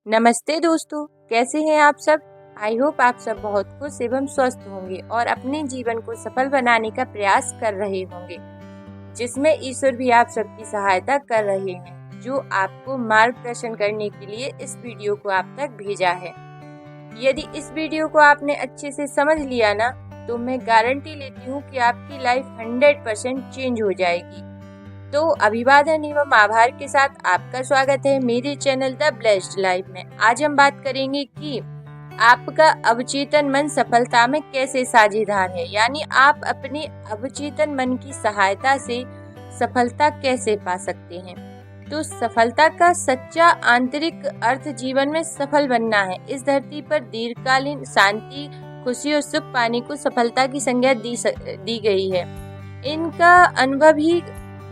नमस्ते दोस्तों, कैसे हैं आप सब। आई होप आप सब बहुत खुश एवं स्वस्थ होंगे और अपने जीवन को सफल बनाने का प्रयास कर रहे होंगे, जिसमें ईश्वर भी आप सबकी सहायता कर रहे हैं, जो आपको मार्गदर्शन करने के लिए इस वीडियो को आप तक भेजा है। यदि इस वीडियो को आपने अच्छे से समझ लिया ना, तो मैं गारंटी लेती हूँ कि आपकी लाइफ 100% चेंज हो जाएगी। तो अभिवादन एवं आभार के साथ आपका स्वागत है मेरे चैनल द ब्लेस्ड लाइफ में। आज हम बात करेंगे कि आपका अवचेतन मन सफलता में कैसे साझेदार है, यानी आप अपने अवचेतन मन की सहायता से सफलता कैसे पा सकते हैं। तो सफलता का सच्चा आंतरिक अर्थ जीवन में सफल बनना है। इस धरती पर दीर्घकालीन शांति, खुशी और सुख पाने को सफलता की संज्ञा दी गई है। इनका अनुभव ही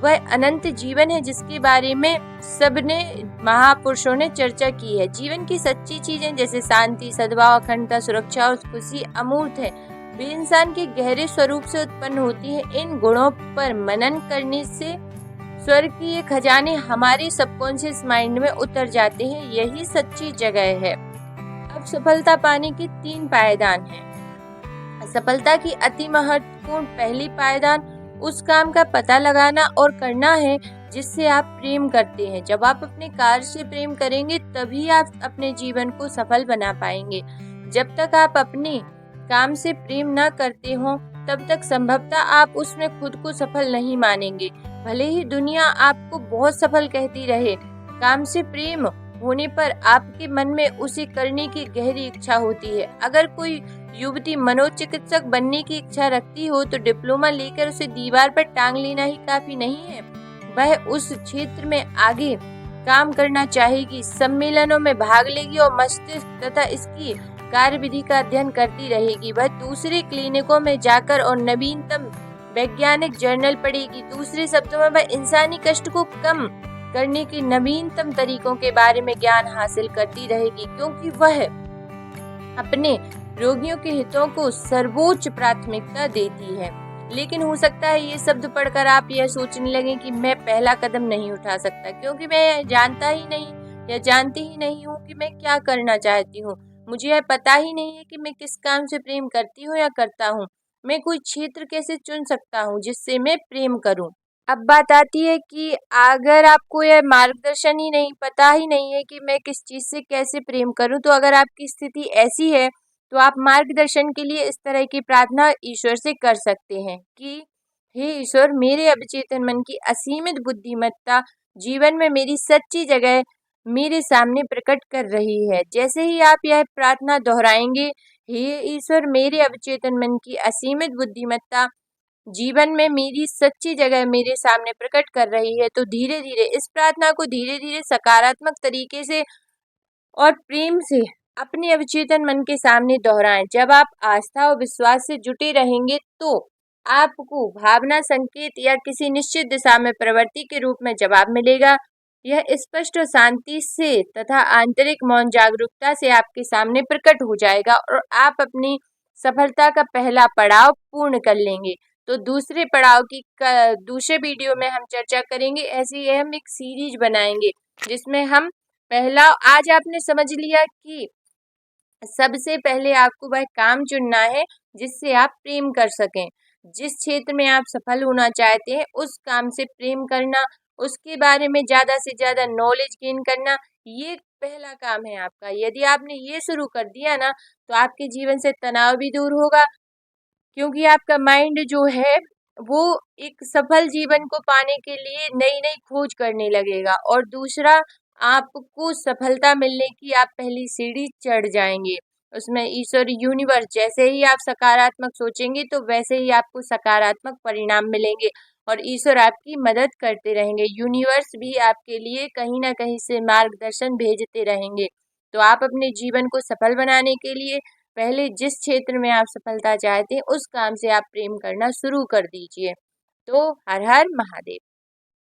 वह अनंत जीवन है जिसके बारे में सबने महापुरुषों ने चर्चा की है। जीवन की सच्ची चीजें जैसे शांति, सद्भाव, अखंडता, सुरक्षा और खुशी अमूर्त है। वे इंसान के गहरे स्वरूप से उत्पन्न होती है। इन गुणों पर मनन करने से स्वर्ग के ये खजाने हमारे सबकॉन्शियस माइंड में उतर जाते हैं। यही सच्ची जगह है। अब सफलता पाने के 3 पायदान हैं। सफलता की अति महत्वपूर्ण पहली पायदान उस काम का पता लगाना और करना है जिससे आप प्रेम करते हैं। जब आप अपने कार्य से प्रेम करेंगे तभी आप अपने जीवन को सफल बना पाएंगे। जब तक आप अपने काम से प्रेम न करते हो तब तक संभवतः आप उसमें खुद को सफल नहीं मानेंगे। भले ही दुनिया आपको बहुत सफल कहती रहे, काम से प्रेम होने पर आपके मन में उसे करने की गहरी इच्छा होती है। अगर कोई युवती मनोचिकित्सक बनने की इच्छा रखती हो तो डिप्लोमा लेकर उसे दीवार पर टांग लेना ही काफी नहीं है। वह उस क्षेत्र में आगे काम करना चाहेगी, सम्मेलनों में भाग लेगी और मस्तिष्क तथा इसकी कार्यविधि का अध्ययन करती रहेगी। वह दूसरे क्लिनिकों में जाकर और नवीनतम वैज्ञानिक जर्नल पढ़ेगी। दूसरे शब्दों में वह इंसानी कष्ट को कम करने के नवीनतम तरीकों के बारे में ज्ञान हासिल करती रहेगी, क्योंकि वह अपने रोगियों के हितों को सर्वोच्च प्राथमिकता देती है। लेकिन हो सकता है ये शब्द पढ़कर आप यह सोचने लगे कि मैं पहला कदम नहीं उठा सकता, क्योंकि मैं जानता ही नहीं या जानती ही नहीं हूँ कि मैं क्या करना चाहती हूँ। मुझे यह पता ही नहीं है कि मैं किस काम से प्रेम करती हूँ या करता हूँ। मैं कोई क्षेत्र कैसे चुन सकता हूँ जिससे मैं प्रेम करूँ। अब बात आती है कि अगर आपको यह मार्गदर्शन ही नहीं, पता ही नहीं है कि मैं किस चीज से कैसे प्रेम करूं, तो अगर आपकी स्थिति ऐसी है तो आप मार्गदर्शन के लिए इस तरह की प्रार्थना ईश्वर से कर सकते हैं कि हे ईश्वर, मेरे अवचेतन मन की असीमित बुद्धिमत्ता जीवन में मेरी सच्ची जगह मेरे सामने प्रकट कर रही है। जैसे ही आप यह प्रार्थना दोहराएंगे, हे ईश्वर, मेरे अवचेतन मन की असीमित बुद्धिमत्ता जीवन में मेरी सच्ची जगह मेरे सामने प्रकट कर रही है, तो धीरे धीरे इस प्रार्थना को धीरे धीरे सकारात्मक तरीके से और प्रेम से अपने अवचेतन मन के सामने दोहराएं। जब आप आस्था और विश्वास से जुटे रहेंगे तो आपको भावना, संकेत या किसी निश्चित दिशा में प्रवृत्ति के रूप में जवाब मिलेगा। यह स्पष्ट और शांति से तथा आंतरिक मौन जागरूकता से आपके सामने प्रकट हो जाएगा और आप अपनी सफलता का पहला पड़ाव पूर्ण कर लेंगे। तो दूसरे पड़ाव की दूसरे वीडियो में हम चर्चा करेंगे। ऐसे ही हम एक सीरीज बनाएंगे जिसमें हम पहला, आज आपने समझ लिया कि सबसे पहले आपको वह काम चुनना है जिससे आप प्रेम कर सकें। जिस क्षेत्र में आप सफल होना चाहते हैं उस काम से प्रेम करना, उसके बारे में ज्यादा से ज्यादा नॉलेज गेन करना, ये पहला काम है आपका। यदि आपने ये शुरू कर दिया ना, तो आपके जीवन से तनाव भी दूर होगा, क्योंकि आपका माइंड जो है वो एक सफल जीवन को पाने के लिए नई नई खोज करने लगेगा। और दूसरा, आपको सफलता मिलने की आप पहली सीढ़ी चढ़ जाएंगे। उसमें ईश्वर, यूनिवर्स, जैसे ही आप सकारात्मक सोचेंगे तो वैसे ही आपको सकारात्मक परिणाम मिलेंगे और ईश्वर आपकी मदद करते रहेंगे। यूनिवर्स भी आपके लिए कहीं ना कहीं से मार्गदर्शन भेजते रहेंगे। तो आप अपने जीवन को सफल बनाने के लिए पहले जिस क्षेत्र में आप सफलता चाहते हैं उस काम से आप प्रेम करना शुरू कर दीजिए। तो हर हर महादेव।